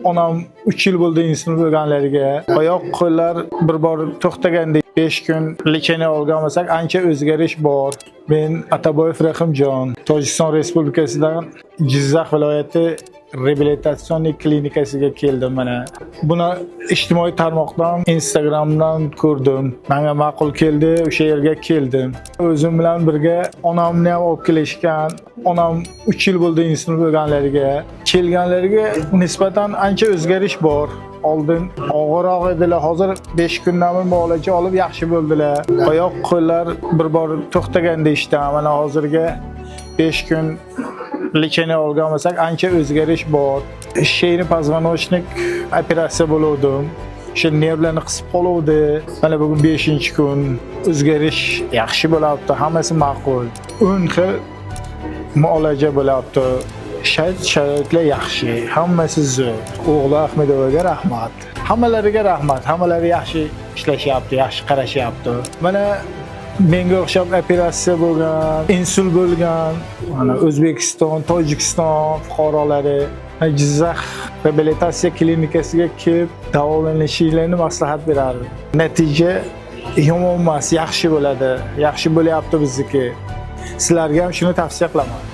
Onam 3 yil bo'ldi insulin bo'lganlariga. Oyoq qo'llar bir bor to'xtaganda 5 kun lecheniya olgan bo'lsak, ancha o'zgarish bor. Men Ataboyev Rahimjon, Tojikiston Respublikasidan Jizzax viloyati reabilitatsion klinikasiga keldim mana. Buni ijtimoiy tarmoqdan, Instagramdan ko'rdim. Menga ma'qul keldi, o'sha yerga keldim. O'zim bilan birga onamni ham olib kelishgan. Onam 3 yil bo'ldi insulin bo'lganlariga. Kelganlariga nisbatan ancha o'zgarish bor. Oldin og'irroq edilar, hozir 5 kundan muolaja olib yaxshi bo'ldilar. Oyoq qo'llar bir bor to'xtaganda ishdan, mana hozirga 5 kun lecheniya olgan bo'lsak, ancha o'zgarish bor. Sheyni poзвоночник operatsiya bo'ldim. O'sha nervlarni qisib qoluvdi. Mana bugun 5-kun o'zgarish yaxshi bo'lyapti, hammasi ma'qul. 10 xil muolaja bo'lyapti. Sharoitlar yaxshi, hammasi zo'r. O'g'li Ahmedovaga rahmat. Hammalariga rahmat. Hammalari yaxshi ishlashyapti, yaxshi qarashyapti. Mana menga o'xshab operatsiya bo'lgan, insul bo'lgan, mana O'zbekiston, Tojikiston fuqarolari Jizzax reabilitatsiya klinikasiga kelib davolanishinglarni maslahat berardim. Natija yomon emas, yaxshi bo'ladi. Yaxshi bo'lyapti bizniki. Sizlarga ham shuni tavsiya qilaman.